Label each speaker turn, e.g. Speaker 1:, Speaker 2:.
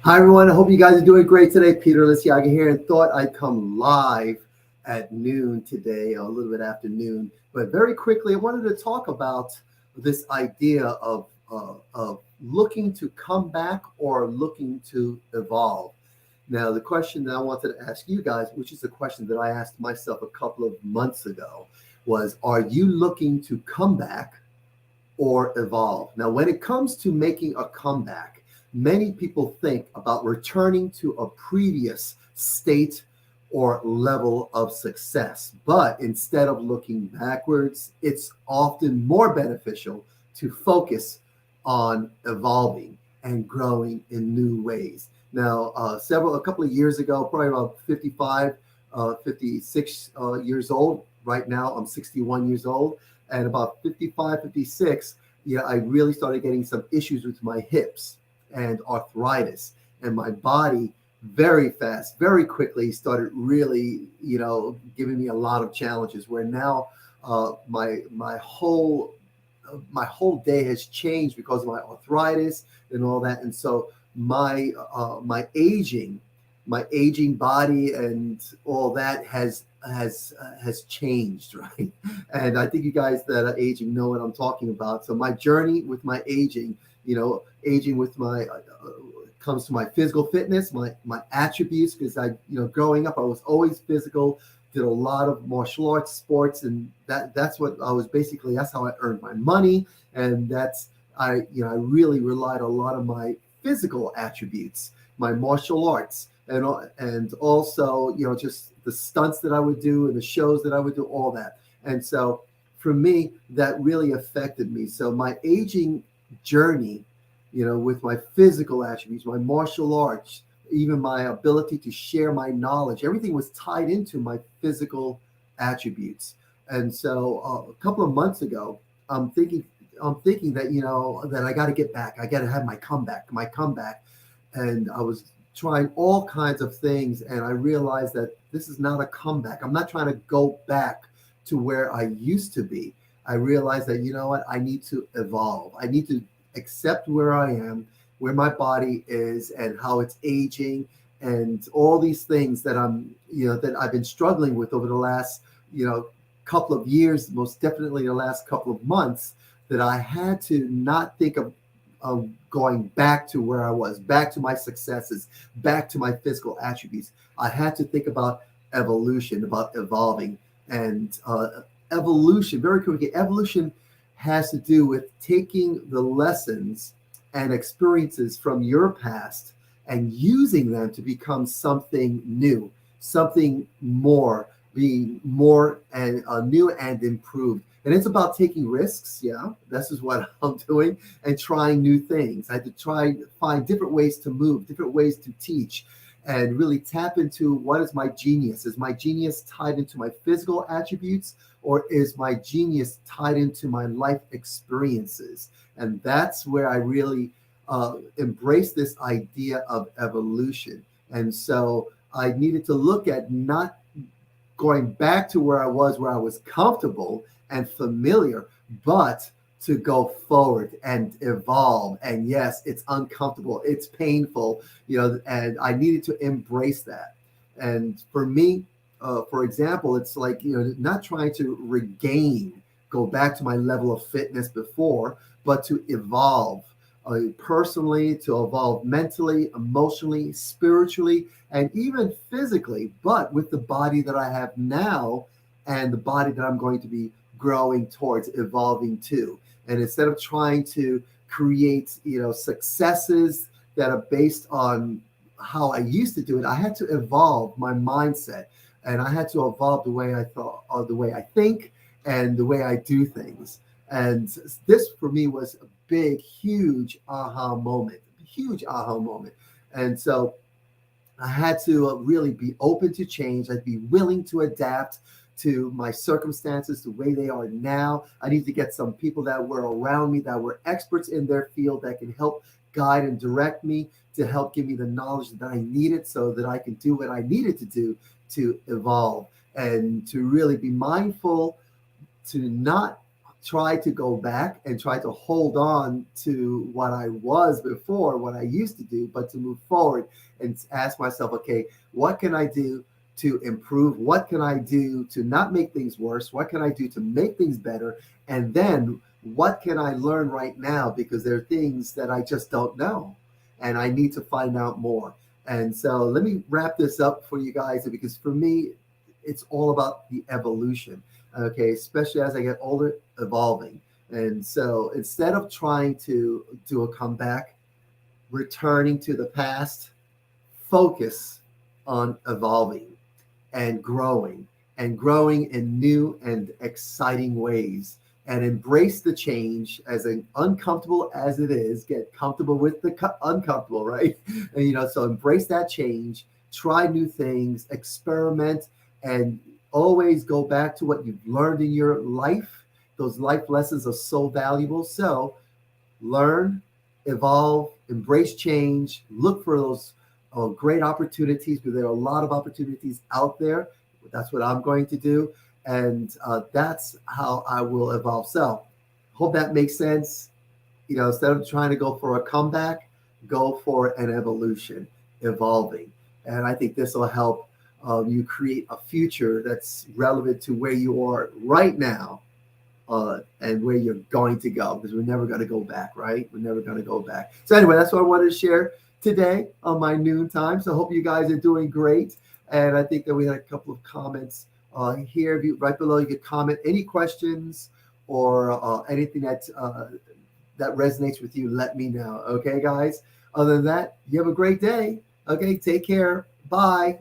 Speaker 1: Hi, everyone. I hope you guys are doing great today. Peter Lisiaga here, and thought I'd come live at noon today, or a little bit after noon. But very quickly, I wanted to talk about this idea of looking to come back or looking to evolve. Now, the question that I wanted to ask you guys, which is a question that I asked myself a couple of months ago, was: Are you looking to come back or evolve? Now, when it comes to making a comeback, many people think about returning to a previous state or level of success. But instead of looking backwards, it's often more beneficial to focus on evolving and growing in new ways. Now, a couple of years ago, probably about 55, 56 years old. Right now, I'm 61 years old, and about 55, 56, I really started getting some issues with my hips and arthritis, and my body very fast, very quickly started really, giving me a lot of challenges. Where now, my whole day has changed because of my arthritis and all that, and so my aging body and all that has changed, right? And I think you guys that are aging know what I'm talking about. So my journey with my aging, aging with my comes to my physical fitness, my attributes, because growing up I was always physical, did a lot of martial arts sports, and that's what I was basically. That's how I earned my money, and I really relied a lot of my physical attributes, my martial arts, and also just the stunts that I would do and the shows that I would do, all that. And so for me, that really affected me. So my aging journey, with my physical attributes, my martial arts, even my ability to share my knowledge, everything was tied into my physical attributes. And so a couple of months ago, I'm thinking, I'm thinking that that I got to get back. I got to have my comeback. And I was trying all kinds of things, and I realized that this is not a comeback. I'm not trying to go back to where I used to be. I realized that what, I need to evolve. I need to accept where I am, where my body is, and how it's aging, and all these things that I've been struggling with over the last couple of years, most definitely the last couple of months, that I had to not think of going back to where I was, back to my successes, back to my physical attributes. I had to think about evolution, about evolving. And evolution, very quickly, evolution has to do with taking the lessons and experiences from your past and using them to become something new, something more, being more and new and improved. And it's about taking risks. Yeah, this is what I'm doing, and trying new things. I had to try find different ways to move, different ways to teach, and really tap into what is my genius. Is my genius tied into my physical attributes, or is my genius tied into my life experiences? And that's where I really embrace this idea of evolution. And so I needed to look at not going back to where I was comfortable and familiar, but to go forward and evolve. And yes, it's uncomfortable, it's painful, and I needed to embrace that. And for me, for example, it's like, not trying to go back to my level of fitness before, but to evolve personally, to evolve mentally, emotionally, spiritually, and even physically, but with the body that I have now and the body that I'm going to be growing towards, evolving to. And instead of trying to create, successes that are based on how I used to do it, I had to evolve my mindset, and I had to evolve the way I thought, or the way I think, and the way I do things. And this for me was a big, huge aha moment. And so I had to really be open to change. I'd be willing to adapt to my circumstances the way they are now. I need to get some people that were around me that were experts in their field that can help guide and direct me, to help give me the knowledge that I needed so that I can do what I needed to do to evolve, and to really be mindful, to not try to go back and try to hold on to what I was before, what I used to do, but to move forward and ask myself, okay, what can I do to improve? What can I do to not make things worse? What can I do to make things better? And then what can I learn right now? Because there are things that I just don't know and I need to find out more. And so let me wrap this up for you guys, because for me, it's all about the evolution. Okay, especially as I get older, evolving. And so instead of trying to do a comeback, returning to the past, focus on evolving and growing in new and exciting ways, and embrace the change as uncomfortable as it is. Get comfortable with the uncomfortable, right? And so embrace that change, try new things, experiment, and always go back to what you've learned in your life. Those life lessons are so valuable. So learn, evolve, embrace change, look for those great opportunities, because there are a lot of opportunities out there. That's what I'm going to do. And that's how I will evolve. So hope that makes sense. Instead of trying to go for a comeback, go for an evolution, evolving. And I think this will help you create a future that's relevant to where you are right now, and where you're going to go, because we're never going to go back, right? We're never going to go back. So anyway, that's what I wanted to share today on my noon time. So I hope you guys are doing great. And I think that we had a couple of comments here. If you, right below, you could comment any questions or anything that resonates with you. Let me know. Okay, guys. Other than that, you have a great day. Okay, take care. Bye.